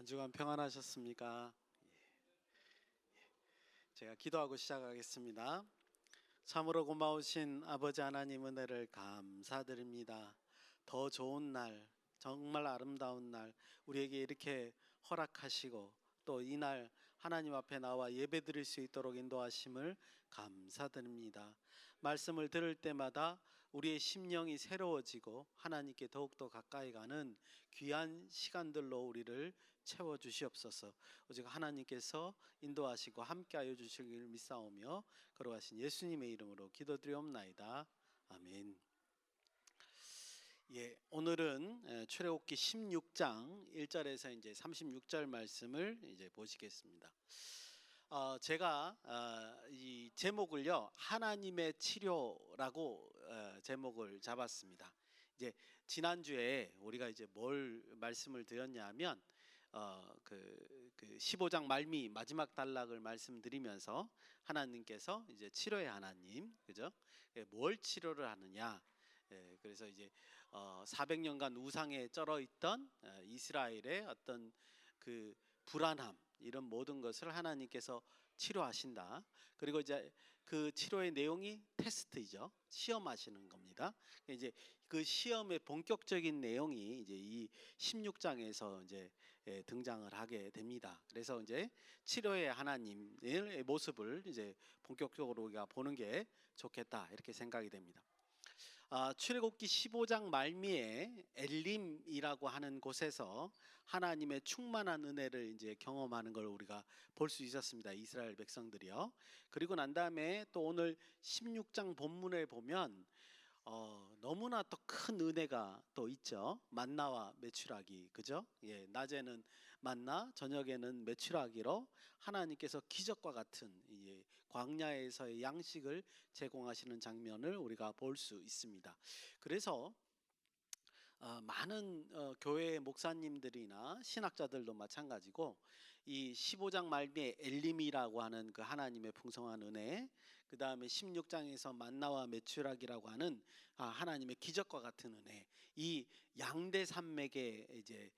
한 주간 평안하셨습니까? 제가 기도하고 시작하겠습니다. 참으로 고마우신 아버지 하나님 은혜를 감사드립니다. 더 좋은 날, 정말 아름다운 날 우리에게 이렇게 허락하시고 또 이날 하나님 앞에 나와 예배드릴 수 있도록 인도하심을 감사드립니다. 말씀을 들을 때마다 우리의 심령이 새로워지고 하나님께 더욱더 가까이 가는 귀한 시간들로 우리를 채워주시옵소서. 오직 하나님께서 인도하시고 함께하여 주시길 믿사오며 걸어가신 예수님의 이름으로 기도드리옵나이다. 아멘. 오늘은 출애굽기 16장 1절에서 이제 36절 말씀을 이제 보시겠습니다. 제가 이 제목을요 하나님의 치료라고 제목을 잡았습니다. 이제 지난주에 우리가 이제 뭘 말씀을 드렸냐면 그 15장 말미 마지막 단락을 말씀드리면서 하나님께서 이제 치료의 하나님, 그죠? 뭘 치료를 하느냐? 그래서 이제 400년간 우상에 쩔어 있던 이스라엘의 어떤 그 불안함 이런 모든 것을 하나님께서 치료하신다. 그리고 이제 그 치료의 내용이 테스트이죠. 시험하시는 겁니다. 이제 그 시험의 본격적인 내용이 이제 이 16장에서 이제 등장을 하게 됩니다. 그래서 이제 치료의 하나님의 모습을 이제 본격적으로 우리가 보는 게 좋겠다 이렇게 생각이 됩니다. 출애굽기 15장 말미에 엘림이라고 하는 곳에서 하나님의 충만한 은혜를 이제 경험하는 걸 우리가 볼 수 있었습니다. 이스라엘 백성들이요. 그리고 난 다음에 또 오늘 16장 본문을 보면 너무나 또 큰 은혜가 또 있죠. 만나와 메추라기, 그죠? 낮에는 만나, 저녁에는 메추라기로 하나님께서 기적과 같은 광야에서의 양식을 제공하시는 장면을 우리가 볼 수 있습니다. 그래서 많은 교회 목사님들이나 신학자들도 마찬가지고 이 15장 말미에 엘림이라고 하는 그 하나님의 풍성한 은혜, 그 다음에 16장에서 만나와 메추라기라고 하는 하나님의 기적과 같은 은혜, 이 양대 산맥에 이제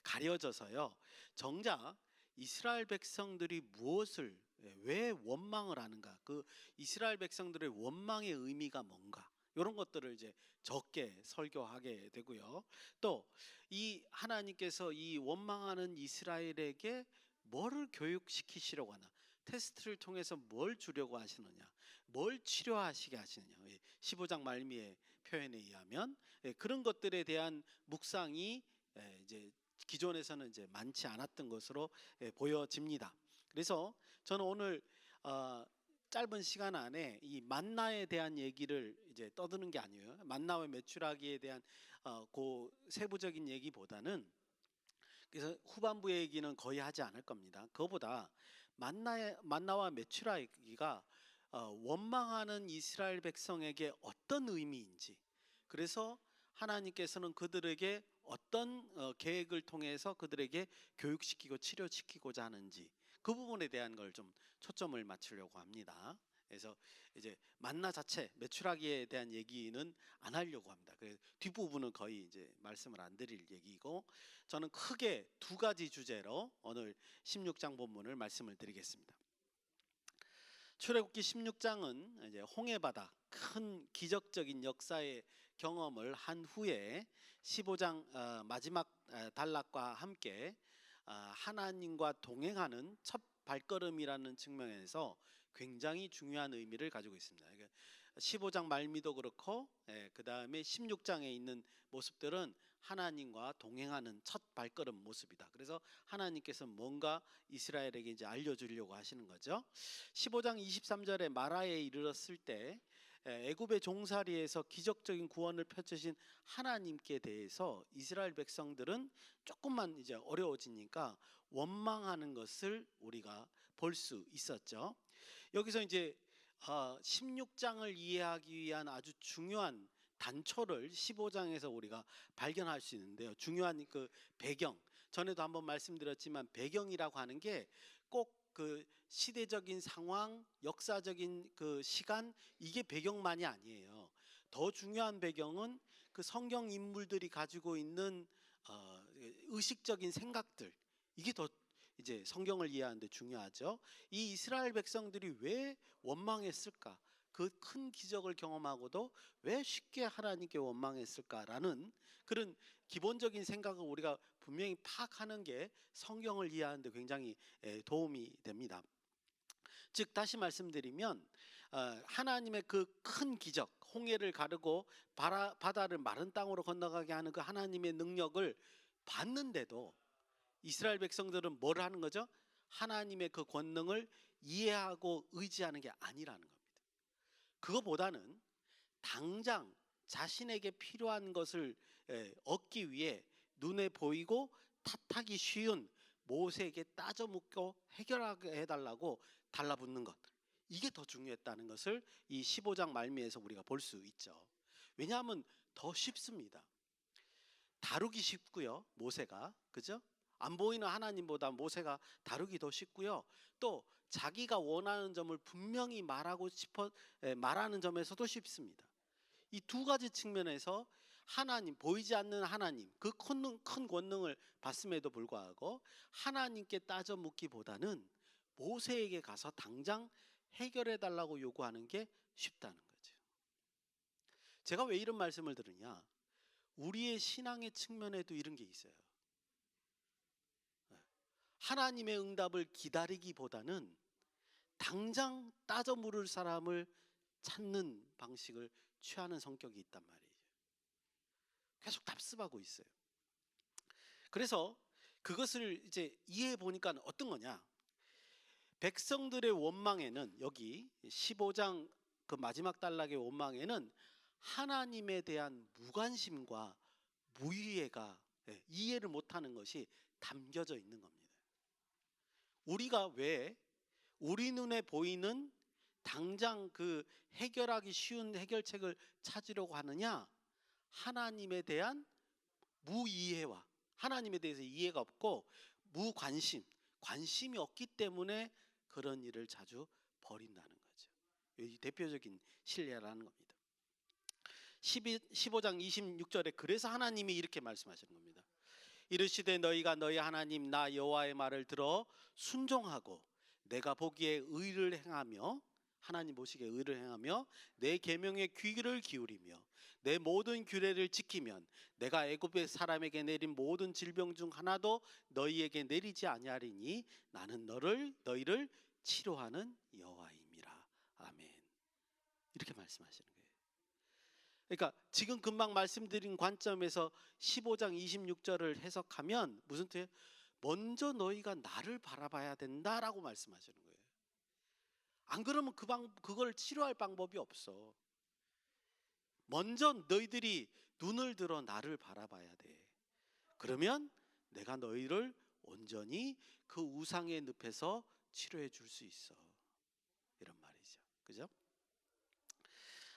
가려져서요. 정작 이스라엘 백성들이 무엇을 왜 원망을 하는가? 그 이스라엘 백성들의 원망의 의미가 뭔가? 이런 것들을 이제 적게 설교하게 되고요. 또 이 하나님께서 이 원망하는 이스라엘에게 뭐를 교육시키시려고 하나? 테스트를 통해서 뭘 주려고 하시느냐? 뭘 치료하시게 하시느냐? 15장 말미의 표현에 의하면 그런 것들에 대한 묵상이 이제 기존에서는 이제 많지 않았던 것으로 보여집니다. 그래서 저는 오늘 짧은 시간 안에 이 만나에 대한 얘기를 이제 떠드는 게 아니에요. 만나와 메추라기에 대한 그 세부적인 얘기보다는, 그래서 후반부의 얘기는 거의 하지 않을 겁니다. 그거보다 만나와 메추라기가 원망하는 이스라엘 백성에게 어떤 의미인지, 그래서 하나님께서는 그들에게 어떤 계획을 통해서 그들에게 교육시키고 치료시키고자 하는지, 그 부분에 대한 걸 좀 초점을 맞추려고 합니다. 그래서 이제 만나 자체 메추라기에 대한 얘기는 안 하려고 합니다. 그래서 뒷부분은 거의 이제 말씀을 안 드릴 얘기고, 저는 크게 두 가지 주제로 오늘 16장 본문을 말씀을 드리겠습니다. 출애굽기 16장은 이제 홍해바다 큰 기적적인 역사의 경험을 한 후에 15장 마지막 단락과 함께 하나님과 동행하는 첫 발걸음이라는 측면에서 굉장히 중요한 의미를 가지고 있습니다. 15장 말미도 그렇고 그 다음에 16장에 있는 모습들은 하나님과 동행하는 첫 발걸음 모습이다. 그래서 하나님께서 뭔가 이스라엘에게 이제 알려주려고 하시는 거죠. 15장 23절에 마라에 이르렀을 때 애굽의 종살이에서 기적적인 구원을 펼치신 하나님께 대해서 이스라엘 백성들은 조금만 이제 어려워지니까 원망하는 것을 우리가 볼 수 있었죠. 여기서 이제 16장을 이해하기 위한 아주 중요한 단초를 15장에서 우리가 발견할 수 있는데요. 중요한 그 배경, 전에도 한번 말씀드렸지만 배경이라고 하는 게 꼭 그 시대적인 상황, 역사적인 그 시간, 이게 배경만이 아니에요. 더 중요한 배경은 그 성경 인물들이 가지고 있는 의식적인 생각들, 이게 더 이제 성경을 이해하는데 중요하죠. 이 이스라엘 백성들이 왜 원망했을까? 그 큰 기적을 경험하고도 왜 쉽게 하나님께 원망했을까라는 그런 기본적인 생각을 우리가 분명히 파악하는 게 성경을 이해하는데 굉장히 도움이 됩니다. 즉 다시 말씀드리면 하나님의 그 큰 기적, 홍해를 가르고 바다를 마른 땅으로 건너가게 하는 그 하나님의 능력을 봤는데도 이스라엘 백성들은 뭘 하는 거죠? 하나님의 그 권능을 이해하고 의지하는 게 아니라는 겁니다. 그거보다는 당장 자신에게 필요한 것을 얻기 위해 눈에 보이고 탓하기 쉬운 모세에게 따져 묻고 해결하게 해달라고 달라붙는 것, 이게 더 중요했다는 것을 이 15장 말미에서 우리가 볼 수 있죠. 왜냐하면 더 쉽습니다. 다루기 쉽고요, 모세가, 그죠? 안 보이는 하나님보다 모세가 다루기 더 쉽고요. 또 자기가 원하는 점을 분명히 말하는 점에서도 쉽습니다. 이 두 가지 측면에서 하나님, 보이지 않는 하나님, 그 큰 권능을 봤음에도 불구하고 하나님께 따져 묻기보다는 모세에게 가서 당장 해결해 달라고 요구하는 게 쉽다는 거죠. 제가 왜 이런 말씀을 드리냐? 우리의 신앙의 측면에도 이런 게 있어요. 하나님의 응답을 기다리기보다는 당장 따져 물을 사람을 찾는 방식을 취하는 성격이 있단 말이에요. 계속 답습하고 있어요. 그래서 그것을 이제 이해해 보니까 어떤 거냐? 백성들의 원망에는, 여기 15장 그 마지막 단락의 원망에는 하나님에 대한 무관심과 무이해가, 이해를 못하는 것이 담겨져 있는 겁니다. 우리가 왜 우리 눈에 보이는 당장 그 해결하기 쉬운 해결책을 찾으려고 하느냐? 하나님에 대한 무이해와 하나님에 대해서 이해가 없고 관심이 없기 때문에 그런 일을 자주 벌인다는 거죠. 이 대표적인 실례라는 겁니다. 15장 26절에 그래서 하나님이 이렇게 말씀하시는 겁니다. 이르시되 너희가 너희 하나님 나 여호와의 말을 들어 순종하고 내가 보기에 의를 행하며, 하나님 보시기에 의를 행하며 내 계명에 귀를 기울이며 내 모든 규례를 지키면 내가 애굽의 사람에게 내린 모든 질병 중 하나도 너희에게 내리지 아니하리니 나는 너희를 치료하는 여호와임이라. 아멘. 이렇게 말씀하시는 거예요. 그러니까 지금 금방 말씀드린 관점에서 15장 26절을 해석하면 무슨 뜻이에요? 먼저 너희가 나를 바라봐야 된다라고 말씀하시는 거예요. 안 그러면 그걸 치료할 방법이 없어. 먼저 너희들이 눈을 들어 나를 바라봐야 돼. 그러면 내가 너희를 온전히 그 우상의 늪에서 치료해 줄 수 있어. 이런 말이죠. 그죠?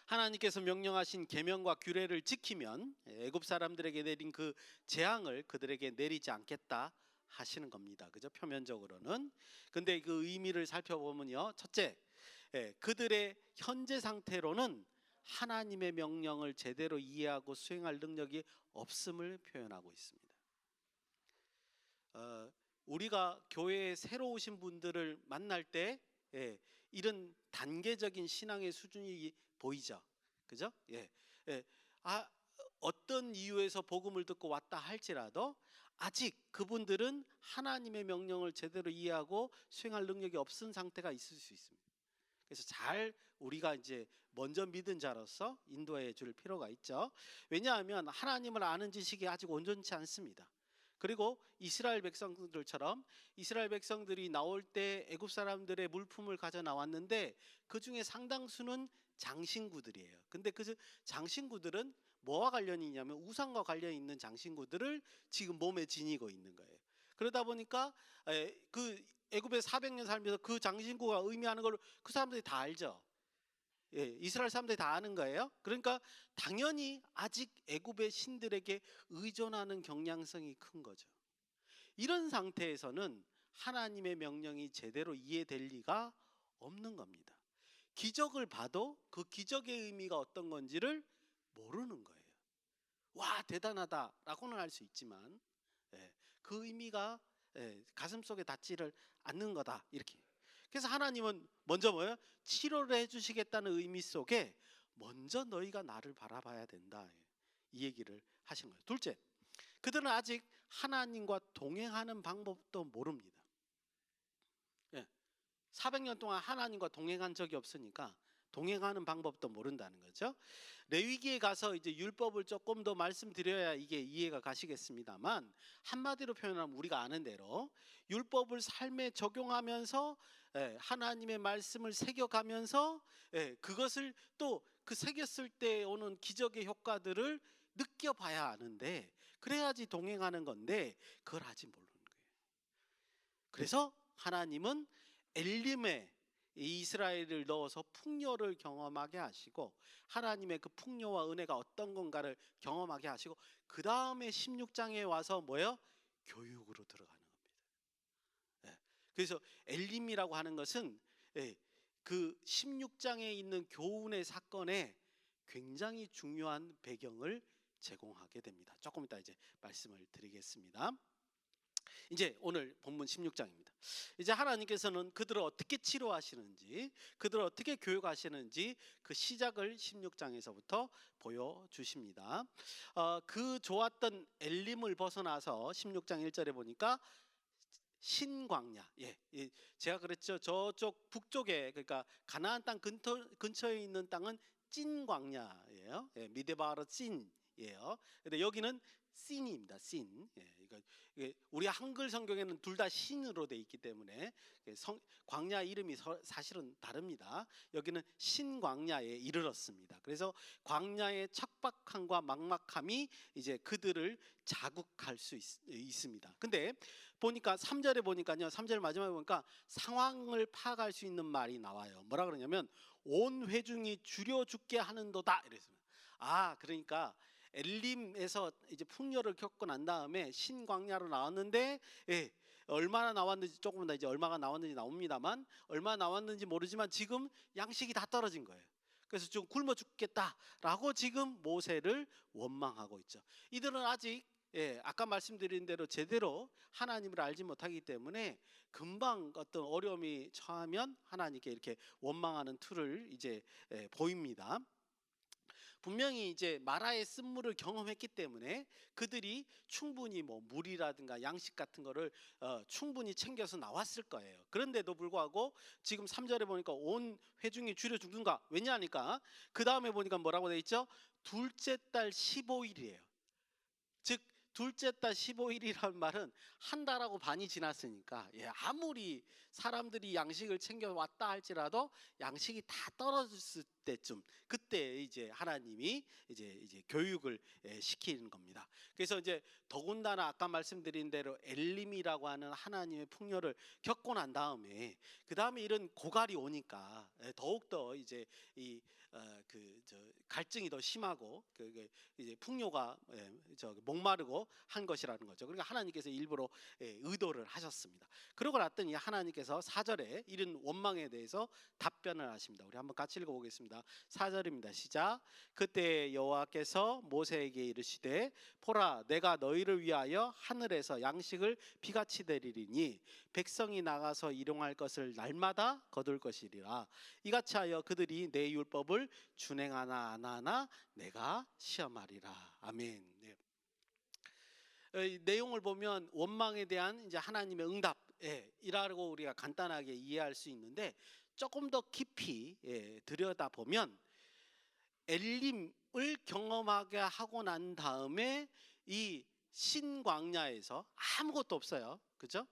하나님께서 명령하신 계명과 규례를 지키면 애굽 사람들에게 내린 그 재앙을 그들에게 내리지 않겠다 하시는 겁니다. 그죠? 표면적으로는. 근데 그 의미를 살펴보면요. 첫째, 그들의 현재 상태로는 하나님의 명령을 제대로 이해하고 수행할 능력이 없음을 표현하고 있습니다. 우리가 교회에 새로 오신 분들을 만날 때 이런 단계적인 신앙의 수준이 보이죠, 그죠? 어떤 이유에서 복음을 듣고 왔다 할지라도 아직 그분들은 하나님의 명령을 제대로 이해하고 수행할 능력이 없은 상태가 있을 수 있습니다. 그래서 잘 우리가 이제 먼저 믿은 자로서 인도해 줄 필요가 있죠. 왜냐하면 하나님을 아는 지식이 아직 온전치 않습니다. 그리고 이스라엘 백성들처럼 이스라엘 백성들이 나올 때 애굽 사람들의 물품을 가져 나왔는데 그 중에 상당수는 장신구들이에요. 근데 그 장신구들은 뭐와 관련이 있냐면 우상과 관련이 있는 장신구들을 지금 몸에 지니고 있는 거예요. 그러다 보니까 그 애굽에 400년 살면서 그 장신구가 의미하는 걸 그 사람들이 다 알죠. 이스라엘 사람들이 다 아는 거예요. 그러니까 당연히 아직 애굽의 신들에게 의존하는 경향성이 큰 거죠. 이런 상태에서는 하나님의 명령이 제대로 이해될 리가 없는 겁니다. 기적을 봐도 그 기적의 의미가 어떤 건지를 모르는 거예요. 와, 대단하다라고는 할 수 있지만 그 의미가 가슴 속에 닿지를 않는 거다 이렇게. 그래서 하나님은 먼저 뭐예요? 치료를 해주시겠다는 의미 속에 먼저 너희가 나를 바라봐야 된다 이 얘기를 하신 거예요. 둘째, 그들은 아직 하나님과 동행하는 방법도 모릅니다. 400년 동안 하나님과 동행한 적이 없으니까 동행하는 방법도 모른다는 거죠. 레위기에 가서 이제 율법을 조금 더 말씀드려야 이게 이해가 가시겠습니다만, 한마디로 표현하면 우리가 아는 대로 율법을 삶에 적용하면서 하나님의 말씀을 새겨가면서 그것을 또 그 새겼을 때 오는 기적의 효과들을 느껴봐야 하는데, 그래야지 동행하는 건데 그걸 아직 모르는 거예요. 그래서 하나님은 엘림에 이스라엘을 넣어서 풍요를 경험하게 하시고, 하나님의 그 풍요와 은혜가 어떤 건가를 경험하게 하시고, 그 다음에 16장에 와서 뭐예요? 교육으로 들어가는 겁니다. 그래서 엘림이라고 하는 것은 그 16장에 있는 교훈의 사건에 굉장히 중요한 배경을 제공하게 됩니다. 조금 이따 이제 말씀을 드리겠습니다. 이제 오늘 본문 16장입니다. 이제 하나님께서는 그들을 어떻게 치료하시는지, 그들을 어떻게 교육하시는지 그 시작을 16장에서부터 보여주십니다. 그 좋았던 엘림을 벗어나서 16장 1절에 보니까 신광야. 제가 그랬죠. 저쪽 북쪽에, 그러니까 가나안 땅 근처에 있는 땅은 찐광야예요. 미데바르 찐이에요. 근데 여기는 신입니다. 신. 이게 우리 한글 성경에는 둘 다 신으로 돼 있기 때문에 광야 이름이 사실은 다릅니다. 여기는 신광야에 이르렀습니다. 그래서 광야의 척박함과 막막함이 이제 그들을 자극할 수 있습니다. 근데 보니까 3절에 보니까요. 3절 마지막에 보니까 상황을 파악할 수 있는 말이 나와요. 뭐라 그러냐면 온 회중이 줄여 죽게 하는도다 이랬습니다. 그러니까 엘림에서 이제 풍요를 겪고 난 다음에 신광야로 나왔는데, 얼마나 나왔는지 조금 더 이제 얼마가 나왔는지 나옵니다만, 얼마 나왔는지 모르지만 지금 양식이 다 떨어진 거예요. 그래서 좀 굶어 죽겠다라고 지금 모세를 원망하고 있죠. 이들은 아직 아까 말씀드린 대로 제대로 하나님을 알지 못하기 때문에 금방 어떤 어려움이 처하면 하나님께 이렇게 원망하는 틀을 이제 보입니다. 분명히 이제 마라의 쓴물을 경험했기 때문에 그들이 충분히 뭐 물이라든가 양식 같은 거를 충분히 챙겨서 나왔을 거예요. 그런데도 불구하고 지금 3절에 보니까 온 회중이 줄여 죽는가? 왜냐하니까 그 다음에 보니까 뭐라고 돼 있죠? 둘째 달 15일이에요. 즉 둘째 달 15일이라는 말은 한 달하고 반이 지났으니까, 아무리 사람들이 양식을 챙겨왔다 할지라도 양식이 다 떨어졌을 때쯤, 그때 이제 하나님이 이제 교육을 시키는 겁니다. 그래서 이제 더군다나 아까 말씀드린 대로 엘림이라고 하는 하나님의 풍요를 겪고 난 다음에 그 다음에 이런 고갈이 오니까 더욱 더 이제 이 갈증이 더 심하고 이제 풍요가 목마르고 한 것이라는 거죠. 그러니까 하나님께서 일부러 의도를 하셨습니다. 그러고 났더니 하나님께서 4절에 이런 원망에 대해서 답변을 하십니다. 우리 한번 같이 읽어보겠습니다. 4절입니다. 시작. 그때 여호와께서 모세에게 이르시되 보라, 내가 너희를 위하여 하늘에서 양식을 비같이 내리리니 백성이 나가서 일용할 것을 날마다 거둘 것이리라. 이같이 하여 그들이 내 율법을 준행하나 안 하나 내가 시험하리라. 아멘. 이 내용을 보면 원망에 대한 이제 하나님의 응답이라고 우리가 간단하게 이해할 수 있는데, 조금 더 깊이 들여다 보면 엘림을 경험하게 하고 난 다음에 이 신광야에서 아무것도 없어요. 그죠?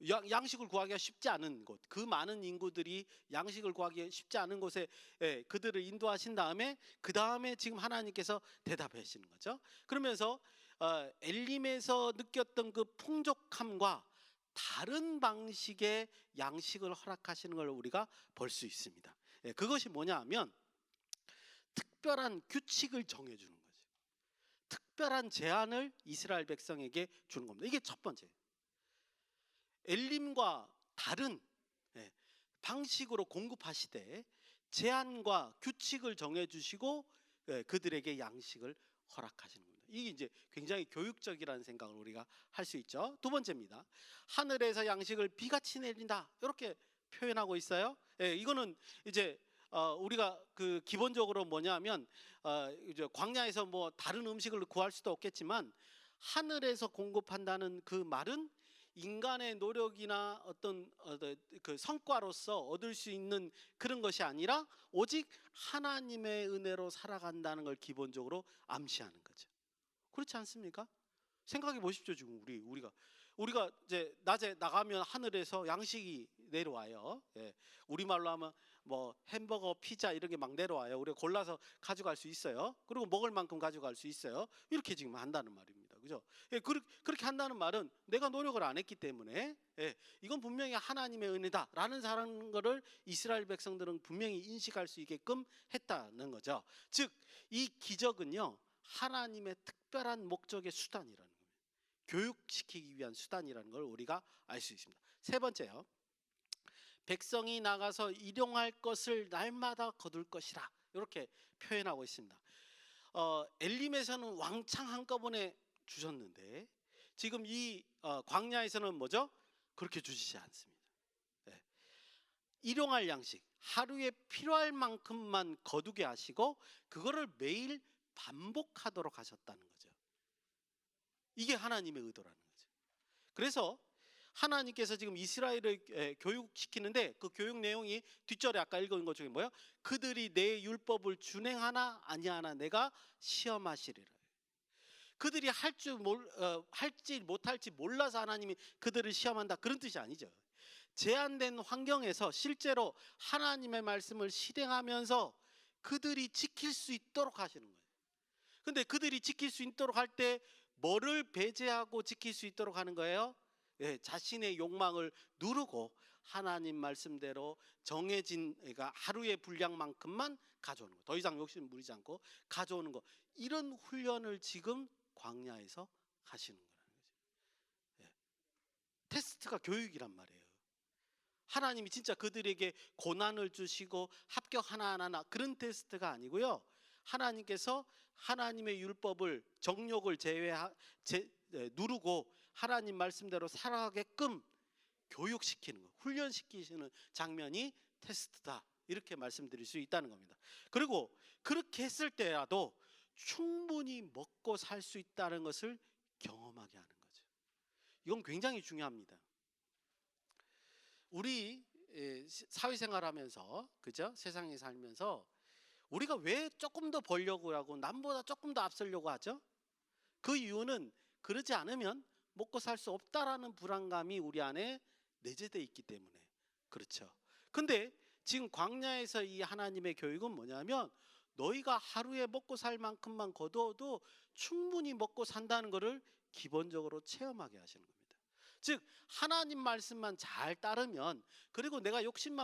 양식을 구하기가 쉽지 않은 곳, 그 많은 인구들이 양식을 구하기 쉽지 않은 곳에 그들을 인도하신 다음에 그 다음에 지금 하나님께서 대답하시는 거죠. 그러면서 엘림에서 느꼈던 그 풍족함과 다른 방식의 양식을 허락하시는 걸 우리가 볼 수 있습니다. 그것이 뭐냐 하면 특별한 규칙을 정해주는 거죠. 특별한 제한을 이스라엘 백성에게 주는 겁니다. 이게 첫 번째. 엘림과 다른 방식으로 공급하시되 제한과 규칙을 정해주시고 그들에게 양식을 허락하시는 겁니다. 이게 이제 굉장히 교육적이라는 생각을 우리가 할 수 있죠. 두 번째입니다. 하늘에서 양식을 비같이 내린다. 이렇게 표현하고 있어요. 예, 이거는 이제 우리가 그 기본적으로 뭐냐면 이제 광야에서 뭐 다른 음식을 구할 수도 없겠지만 하늘에서 공급한다는 그 말은 인간의 노력이나 어떤 그 성과로서 얻을 수 있는 그런 것이 아니라 오직 하나님의 은혜로 살아간다는 걸 기본적으로 암시하는 거죠. 그렇지 않습니까? 생각해 보십시오. 지금 우리가 이제 낮에 나가면 하늘에서 양식이 내려와요. 예. 우리말로 하면 뭐 햄버거, 피자 이런 게 막 내려와요. 우리가 골라서 가져갈 수 있어요. 그리고 먹을 만큼 가져갈 수 있어요. 이렇게 지금 한다는 말입니다. 그죠? 예, 그렇게 한다는 말은 내가 노력을 안 했기 때문에 이건 분명히 하나님의 은혜다라는 사는 거를 이스라엘 백성들은 분명히 인식할 수 있게끔 했다는 거죠. 즉 이 기적은요 하나님의 특별한 목적의 수단이라는 거예요. 교육시키기 위한 수단이라는 걸 우리가 알 수 있습니다. 세 번째요. 백성이 나가서 일용할 것을 날마다 거둘 것이라 이렇게 표현하고 있습니다. 엘림에서는 왕창 한꺼번에 주셨는데 지금 이 광야에서는 뭐죠? 그렇게 주시지 않습니다. 네. 일용할 양식 하루에 필요할 만큼만 거두게 하시고 그거를 매일 반복하도록 하셨다는 거죠. 이게 하나님의 의도라는 거죠. 그래서 하나님께서 지금 이스라엘을 교육시키는데 그 교육 내용이 뒷절에 아까 읽은 것 중에 뭐예요? 그들이 내 율법을 준행하나 아니하나 내가 시험하시리라. 그들이 할지 못할지 몰라서 하나님이 그들을 시험한다 그런 뜻이 아니죠. 제한된 환경에서 실제로 하나님의 말씀을 실행하면서 그들이 지킬 수 있도록 하시는 거예요. 근데 그들이 지킬 수 있도록 할 때 뭐를 배제하고 지킬 수 있도록 하는 거예요? 자신의 욕망을 누르고 하나님 말씀대로 정해진 그러니까 하루의 분량만큼만 가져오는 거. 더 이상 욕심 부리지 않고 가져오는 거. 이런 훈련을 지금 광야에서 하시는 거라는 거죠. 테스트가 교육이란 말이에요. 하나님이 진짜 그들에게 고난을 주시고 합격 하나하나 그런 테스트가 아니고요. 하나님께서 하나님의 율법을 정욕을 누르고 하나님 말씀대로 살아가게끔 교육시키는 거, 훈련시키시는 장면이 테스트다. 이렇게 말씀드릴 수 있다는 겁니다. 그리고 그렇게 했을 때라도 충분히 먹고 살 수 있다는 것을 경험하게 하는 거죠. 이건 굉장히 중요합니다. 우리 사회생활하면서 그죠? 세상에 살면서 우리가 왜 조금 더 벌려고 하고 남보다 조금 더 앞서려고 하죠? 그 이유는 그러지 않으면 먹고 살 수 없다라는 불안감이 우리 안에 내재되어 있기 때문에 그렇죠. 근데 지금 광야에서 이 하나님의 교육은 뭐냐면 너희가 하루에 먹고 살 만큼만 거두어도 충분히 먹고 산다는 것을 기본적으로 체험하게 하시는 겁니다. 즉 하나님 말씀만 잘 따르면 그리고 내가 욕심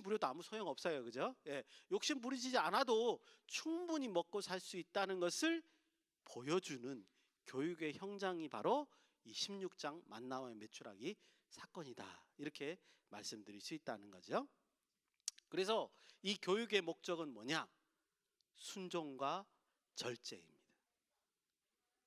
부려도 아무 소용 없어요. 그죠? 욕심 부리지 않아도 충분히 먹고 살 수 있다는 것을 보여주는 교육의 형장이 바로 이 16장 만나와 메추라기 사건이다. 이렇게 말씀드릴 수 있다는 거죠. 그래서 이 교육의 목적은 뭐냐? 순종과 절제입니다.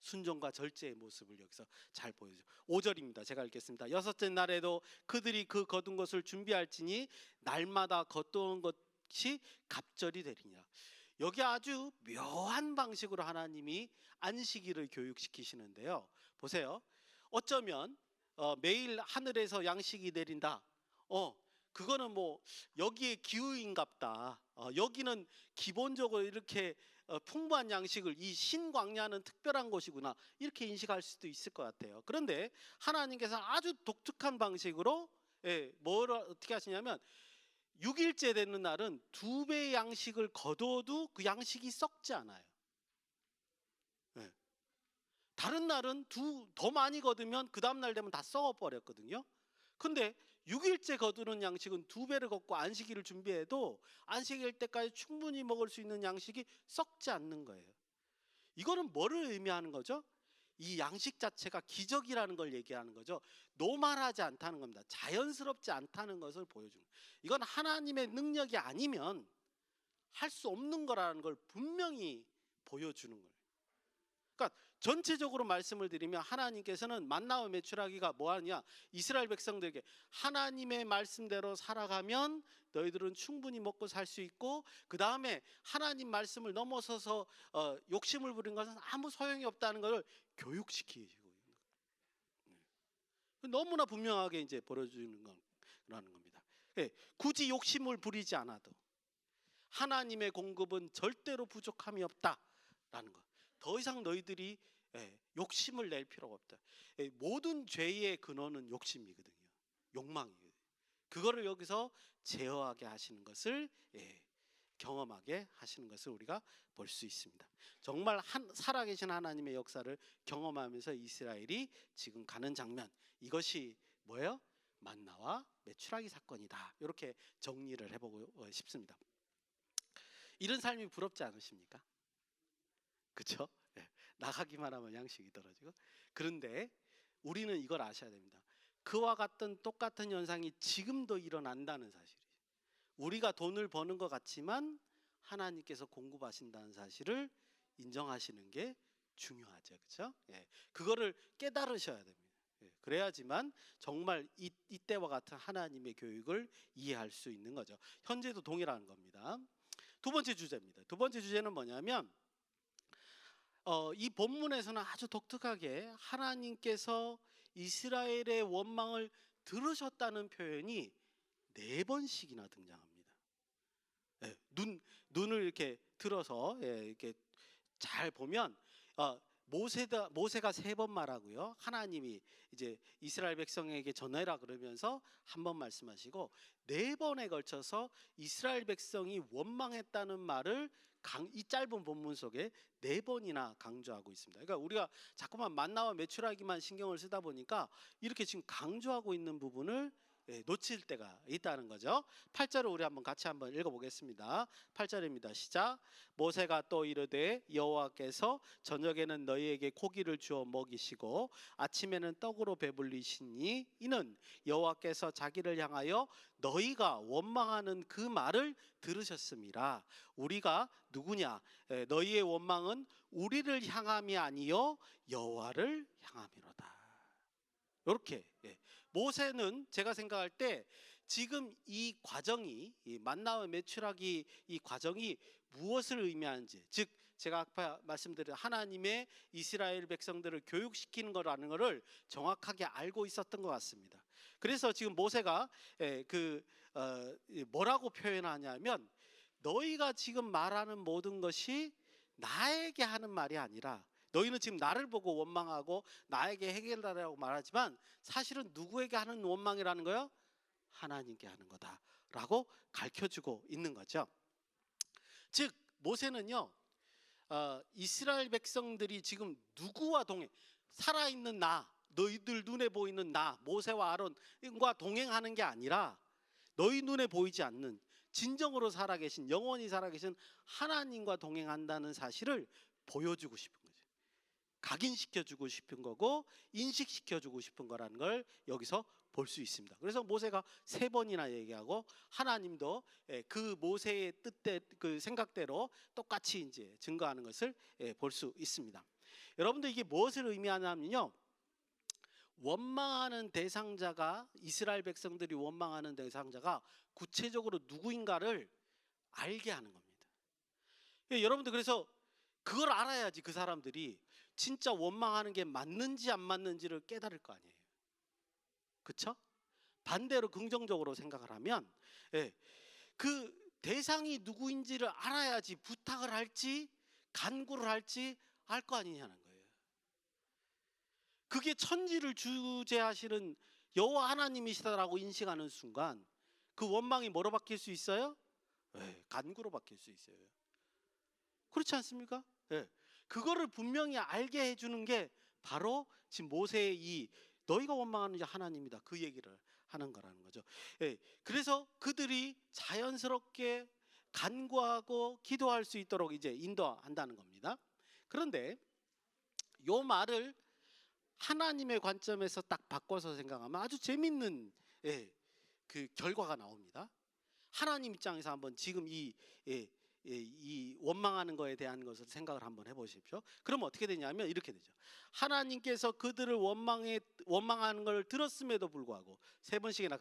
순종과 절제의 모습을 여기서 잘 보여줘. 5절입니다. 제가 읽겠습니다. 여섯째 날에도 그들이 그 거둔 것을 준비할지니 날마다 거두는 것이 갑절이 되리니라. 여기 아주 묘한 방식으로 하나님이 안식일을 교육시키시는데요. 보세요. 어쩌면 매일 하늘에서 양식이 내린다. 그거는 뭐 여기에 기후인갑다. 여기는 기본적으로 이렇게 풍부한 양식을 이 신광야는 특별한 곳이구나 이렇게 인식할 수도 있을 것 같아요. 그런데 하나님께서 아주 독특한 방식으로 뭘 어떻게 하시냐면 6일째 되는 날은 2배의 양식을 거둬도 그 양식이 썩지 않아요. 다른 날은 더 많이 거두면 그 다음 날 되면 다 썩어버렸거든요. 근데 6일째 거두는 양식은 2배를 걷고 안식일을 준비해도 안식일 때까지 충분히 먹을 수 있는 양식이 썩지 않는 거예요. 이거는 뭐를 의미하는 거죠? 이 양식 자체가 기적이라는 걸 얘기하는 거죠. 노멀하지 않다는 겁니다. 자연스럽지 않다는 것을 보여주는 거예요. 이건 하나님의 능력이 아니면 할 수 없는 거라는 걸 분명히 보여주는 거예요. 그러니까 전체적으로 말씀을 드리면 하나님께서는 만나와 메추라기가 뭐 하느냐, 이스라엘 백성들에게 하나님의 말씀대로 살아가면 너희들은 충분히 먹고 살 수 있고, 그 다음에 하나님 말씀을 넘어서서 욕심을 부린 것은 아무 소용이 없다는 것을 교육시키고 있는 거예요. 너무나 분명하게 이제 보여주는 거라는 겁니다. 예, 굳이 욕심을 부리지 않아도 하나님의 공급은 절대로 부족함이 없다라는 것. 더 이상 너희들이 욕심을 낼 필요가 없다. 모든 죄의 근원은 욕심이거든요. 욕망이거든요. 그거를 여기서 제어하게 하시는 것을 경험하게 하시는 것을 우리가 볼 수 있습니다. 정말 살아계신 하나님의 역사를 경험하면서 이스라엘이 지금 가는 장면, 이것이 뭐예요? 만나와 메추라기 사건이다. 이렇게 정리를 해보고 싶습니다. 이런 삶이 부럽지 않으십니까? 그렇죠? 나가기만 하면 양식이 떨어지고. 그런데 우리는 이걸 아셔야 됩니다. 그와 같은 똑같은 현상이 지금도 일어난다는 사실이죠. 우리가 돈을 버는 것 같지만 하나님께서 공급하신다는 사실을 인정하시는 게 중요하죠. 그렇죠? 그거를 깨달으셔야 됩니다. 그래야지만 정말 이때와 같은 하나님의 교육을 이해할 수 있는 거죠. 현재도 동일한 겁니다. 두 번째 주제입니다. 두 번째 주제는 뭐냐면 이 본문에서는 아주 독특하게 하나님께서 이스라엘의 원망을 들으셨다는 표현이 4번씩이나 등장합니다. 눈을 이렇게 들어서 이렇게 잘 보면 모세가 3번 말하고요. 하나님이 이제 이스라엘 백성에게 전해라 그러면서 한 번 말씀하시고 4번에 걸쳐서 이스라엘 백성이 원망했다는 말을 이 짧은 본문 속에 4번이나 강조하고 있습니다. 그러니까 우리가 자꾸만 만나와 메추라기만 신경을 쓰다 보니까 이렇게 지금 강조하고 있는 부분을 놓칠 때가 있다는 거죠. 8절을 우리 같이 한번 읽어보겠습니다. 8절입니다. 시작. 모세가 또 이르되 여호와께서 저녁에는 너희에게 고기를 주어 먹이시고 아침에는 떡으로 배불리시니 이는 여호와께서 자기를 향하여 너희가 원망하는 그 말을 들으셨음이라. 우리가 누구냐? 너희의 원망은 우리를 향함이 아니요 여호와를 향함이로다. 이렇게 모세는 제가 생각할 때 지금 이 과정이, 이 만나와 메추라기 이 과정이 무엇을 의미하는지, 즉 제가 아까 말씀드린 하나님의 이스라엘 백성들을 교육시키는 거라는 것을 정확하게 알고 있었던 것 같습니다. 그래서 지금 모세가 뭐라고 표현하냐면 너희가 지금 말하는 모든 것이 나에게 하는 말이 아니라, 너희는 지금 나를 보고 원망하고 나에게 해결하라고 말하지만 사실은 누구에게 하는 원망이라는 거요? 하나님께 하는 거다라고 가르쳐주고 있는 거죠. 즉 모세는요, 이스라엘 백성들이 지금 누구와 살아있는 나, 너희들 눈에 보이는 나, 모세와 아론과 동행하는 게 아니라 너희 눈에 보이지 않는 진정으로 살아계신, 영원히 살아계신 하나님과 동행한다는 사실을 보여주고 싶은 거죠. 각인시켜주고 싶은 거고 인식시켜주고 싶은 거라는 걸 여기서 볼 수 있습니다. 그래서 모세가 3번이나 얘기하고 하나님도 그 모세의 뜻대 그 생각대로 똑같이 이제 증거하는 것을 볼 수 있습니다. 여러분들 이게 무엇을 의미하냐면요, 원망하는 대상자가, 이스라엘 백성들이 원망하는 대상자가 구체적으로 누구인가를 알게 하는 겁니다. 여러분들 그래서 그걸 알아야지 그 사람들이 진짜 원망하는 게 맞는지 안 맞는지를 깨달을 거 아니에요. 그렇죠? 반대로 긍정적으로 생각을 하면 그 대상이 누구인지를 알아야지 부탁을 할지 간구를 할지 알 거 아니냐는 거예요. 그게 천지를 주재하시는 여호와 하나님이시다라고 인식하는 순간 그 원망이 뭐로 바뀔 수 있어요? 간구로 바뀔 수 있어요. 그렇지 않습니까? 그거를 분명히 알게 해주는 게 바로 지금 모세의 이 너희가 원망하는 하나님이다, 그 얘기를 하는 거라는 거죠. 그래서 그들이 자연스럽게 간구하고 기도할 수 있도록 이제 인도한다는 겁니다. 그런데 요 말을 하나님의 관점에서 딱 바꿔서 생각하면 아주 재밌는 그 결과가 나옵니다. 하나님 입장에서 한번 지금 이 이 원망하는 거에 대한 것을 생각을 한번 해보십시오. 그럼 어떻게 되냐면 이렇게 되죠. 하나님께서 그들을 원망하는 걸 들었음에도 불구하고 네 번씩이나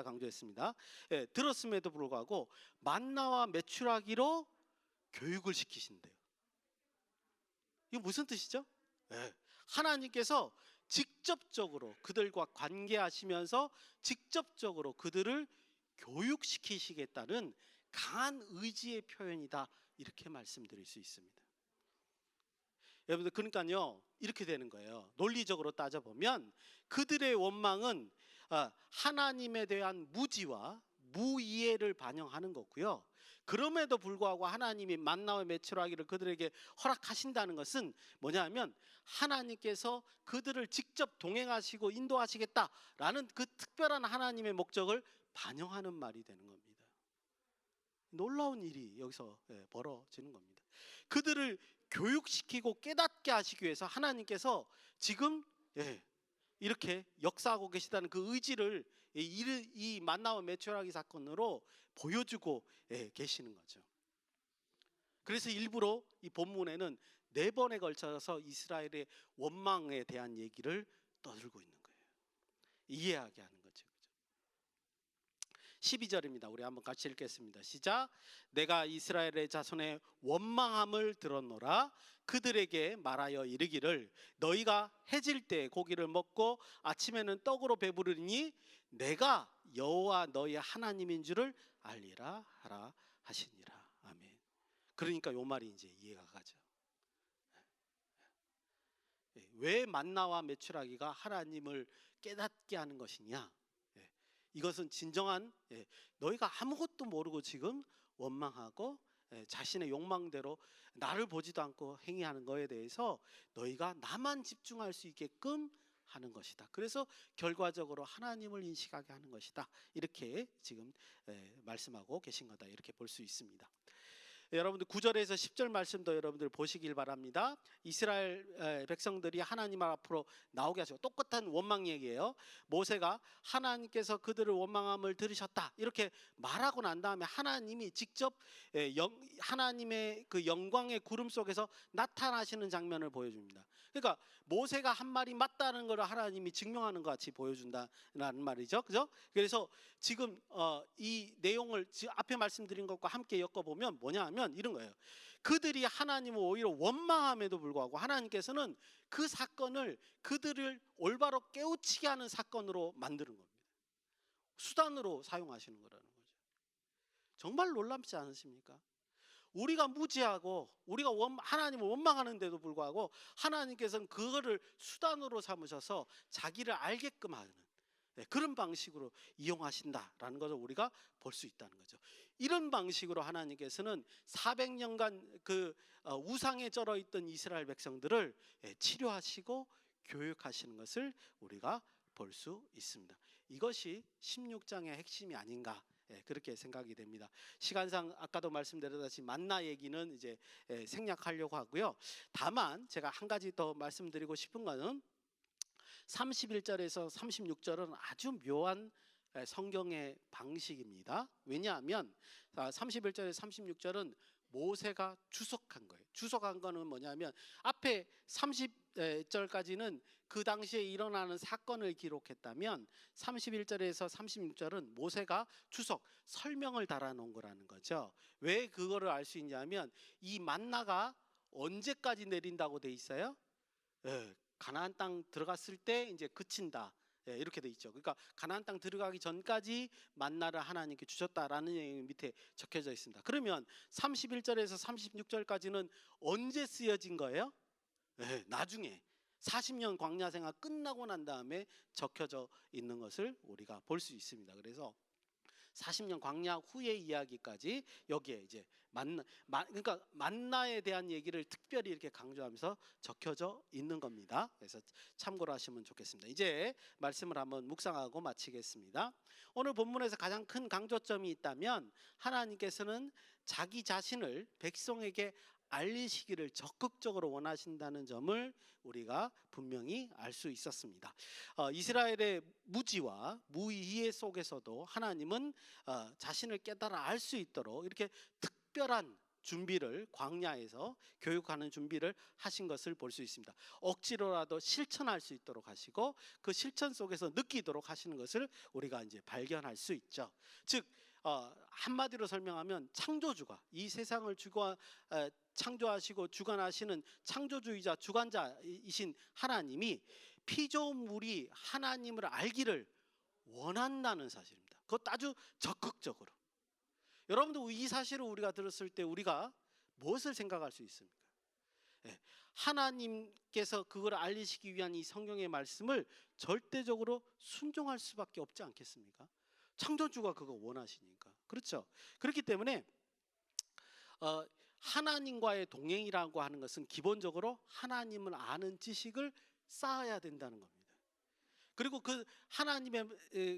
강조했습니다. 예, 들었음에도 불구하고 만나와 메추라기로 교육을 시키신대요. 이거 무슨 뜻이죠? 예, 하나님께서 직접적으로 그들과 관계하시면서 직접적으로 그들을 교육시키시겠다는 강한 의지의 표현이다, 이렇게 말씀드릴 수 있습니다. 여러분들, 그러니까요 이렇게 되는 거예요. 논리적으로 따져보면 그들의 원망은 하나님에 대한 무지와 무이해를 반영하는 거고요. 그럼에도 불구하고 하나님이 만나와 메추라기를 그들에게 허락하신다는 것은 뭐냐면 하나님께서 그들을 직접 동행하시고 인도하시겠다라는 그 특별한 하나님의 목적을 반영하는 말이 되는 겁니다. 놀라운 일이 여기서 벌어지는 겁니다. 그들을 교육시키고 깨닫게 하시기 위해서 하나님께서 지금 이렇게 역사하고 계시다는 그 의지를 이 만나와 메추라기 사건으로 보여주고 계시는 거죠. 그래서 일부러 이 본문에는 4번에 걸쳐서 이스라엘의 원망에 대한 얘기를 떠들고 있는 거예요. 이해하게 하는 거죠. 12절입니다. 우리 한번 같이 읽겠습니다. 시작. 내가 이스라엘의 자손의 원망함을 들었노라. 그들에게 말하여 이르기를 너희가 해질 때 고기를 먹고 아침에는 떡으로 배부르니 내가 여호와 너희 하나님인 줄을 알리라 하라 하시니라. 아멘. 그러니까 요 말이 이제 이해가 가죠. 왜 만나와 메추라기가 하나님을 깨닫게 하는 것이냐? 이것은 진정한 너희가 아무것도 모르고 지금 원망하고 자신의 욕망대로 나를 보지도 않고 행위하는 것에 대해서 너희가 나만 집중할 수 있게끔 하는 것이다. 그래서 결과적으로 하나님을 인식하게 하는 것이다. 이렇게 지금 말씀하고 계신 거다. 이렇게 볼 수 있습니다. 여러분들 9절에서 10절 말씀도 여러분들 보시길 바랍니다. 이스라엘 백성들이 하나님 앞으로 나오게 하시고 똑같은 원망 얘기예요. 모세가 하나님께서 그들을 원망함을 들으셨다 이렇게 말하고 난 다음에 하나님이 직접 하나님의 그 영광의 구름 속에서 나타나시는 장면을 보여줍니다. 그러니까 모세가 한 말이 맞다는 걸 하나님이 증명하는 것 같이 보여준다는 말이죠. 그죠? 그래서 지금 이 내용을 앞에 말씀드린 것과 함께 엮어보면 뭐냐 하면 이런 거예요. 그들이 하나님을 오히려 원망함에도 불구하고 하나님께서는 그 사건을 그들을 올바로 깨우치게 하는 사건으로 만드는 겁니다. 수단으로 사용하시는 거라는 거죠. 정말 놀랍지 않으십니까? 우리가 무지하고 우리가 하나님을 원망하는데도 불구하고 하나님께서는 그거를 수단으로 삼으셔서 자기를 알게끔 하는 그런 방식으로 이용하신다라는 것을 우리가 볼 수 있다는 거죠. 이런 방식으로 하나님께서는 400년간 그 우상에 쩔어 있던 이스라엘 백성들을 치료하시고 교육하시는 것을 우리가 볼 수 있습니다. 이것이 16장의 핵심이 아닌가 그렇게 생각이 됩니다. 시간상 아까도 말씀드렸다시피 만나 얘기는 이제 생략하려고 하고요. 다만 제가 한 가지 더 말씀드리고 싶은 것은 31절에서 36절은 아주 묘한 성경의 방식입니다. 왜냐하면 31절에서 36절은 모세가 주석한 거예요. 주석한 거는 뭐냐면 앞에 30절까지는 그 당시에 일어나는 사건을 기록했다면 31절에서 36절은 모세가 설명을 달아놓은 거라는 거죠. 왜 그거를 알 수 있냐면 이 만나가 언제까지 내린다고 돼 있어요? 가나안 땅 들어갔을 때 이제 그친다. 이렇게 돼 있죠. 그러니까 가나안 땅 들어가기 전까지 만나를 하나님께 주셨다라는 내용이 밑에 적혀져 있습니다. 그러면 31절에서 36절까지는 언제 쓰여진 거예요? 나중에 40년 광야 생활 끝나고 난 다음에 적혀져 있는 것을 우리가 볼 수 있습니다. 그래서 40년 광야 후의 이야기까지 여기에 이제 그러니까 만나에 대한 얘기를 특별히 이렇게 강조하면서 적혀져 있는 겁니다. 그래서 참고로 하시면 좋겠습니다. 이제 말씀을 한번 묵상하고 마치겠습니다. 오늘 본문에서 가장 큰 강조점이 있다면 하나님께서는 자기 자신을 백성에게 알리시기를 적극적으로 원하신다는 점을 우리가 분명히 알 수 있었습니다. 이스라엘의 무지와 무이해 속에서도 하나님은 자신을 깨달아 알 수 있도록 이렇게 특별한 준비를 광야에서 교육하는 준비를 하신 것을 볼 수 있습니다. 억지로라도 실천할 수 있도록 하시고 그 실천 속에서 느끼도록 하시는 것을 우리가 이제 발견할 수 있죠. 즉 한마디로 설명하면 창조주가 이 세상을 창조하시고 주관하시는 창조주의자 주관자이신 하나님이 피조물이 하나님을 알기를 원한다는 사실입니다. 그것도 아주 적극적으로. 여러분도 이 사실을 우리가 들었을 때 우리가 무엇을 생각할 수 있습니까? 하나님께서 그걸 알리시기 위한 이 성경의 말씀을 절대적으로 순종할 수밖에 없지 않겠습니까? 창조주가 그거 원하시니까. 그렇죠? 그렇기 때문에 하나님과의 동행이라고 하는 것은 기본적으로 하나님을 아는 지식을 쌓아야 된다는 겁니다. 그리고 그 하나님의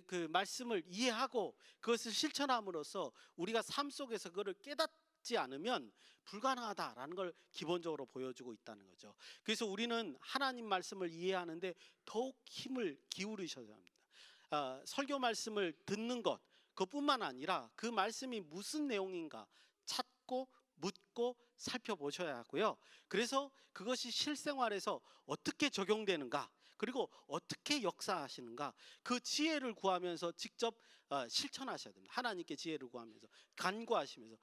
그 말씀을 이해하고 그것을 실천함으로써 우리가 삶 속에서 그것을 깨닫지 않으면 불가능하다라는 걸 기본적으로 보여주고 있다는 거죠. 그래서 우리는 하나님 말씀을 이해하는데 더욱 힘을 기울이셔야 합니다. 설교 말씀을 듣는 것 그것뿐만 아니라 그 말씀이 무슨 내용인가 찾고 묻고 살펴보셔야 하고요. 그래서 그것이 실생활에서 어떻게 적용되는가 그리고 어떻게 역사하시는가 그 지혜를 구하면서 직접 실천하셔야 됩니다. 하나님께 지혜를 구하면서 간구하시면서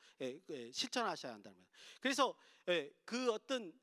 실천하셔야 한다는 거예요. 그래서 그 어떤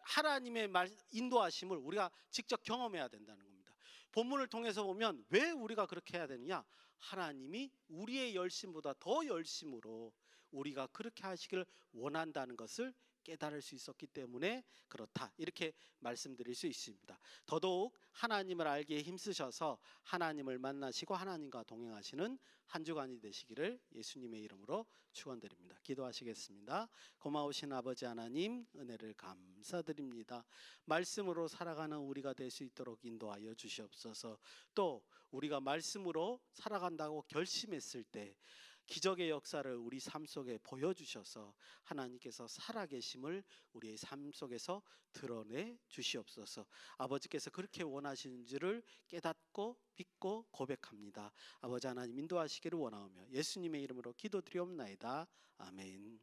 하나님의 인도하심을 우리가 직접 경험해야 된다는 겁니다. 본문을 통해서 보면 왜 우리가 그렇게 해야 되느냐? 하나님이 우리의 열심보다 더 열심으로 우리가 그렇게 하시기를 원한다는 것을 깨달을 수 있었기 때문에 그렇다 이렇게 말씀드릴 수 있습니다. 더더욱 하나님을 알기에 힘쓰셔서 하나님을 만나시고 하나님과 동행하시는 한 주간이 되시기를 예수님의 이름으로 축원드립니다. 기도하시겠습니다. 고마우신 아버지 하나님 은혜를 감사드립니다. 말씀으로 살아가는 우리가 될 수 있도록 인도하여 주시옵소서. 또 우리가 말씀으로 살아간다고 결심했을 때 기적의 역사를 우리 삶 속에 보여주셔서 하나님께서 살아계심을 우리의 삶 속에서 드러내 주시옵소서. 아버지께서 그렇게 원하시는 줄을 깨닫고 믿고 고백합니다. 아버지 하나님 인도하시기를 원하오며 예수님의 이름으로 기도드리옵나이다. 아멘.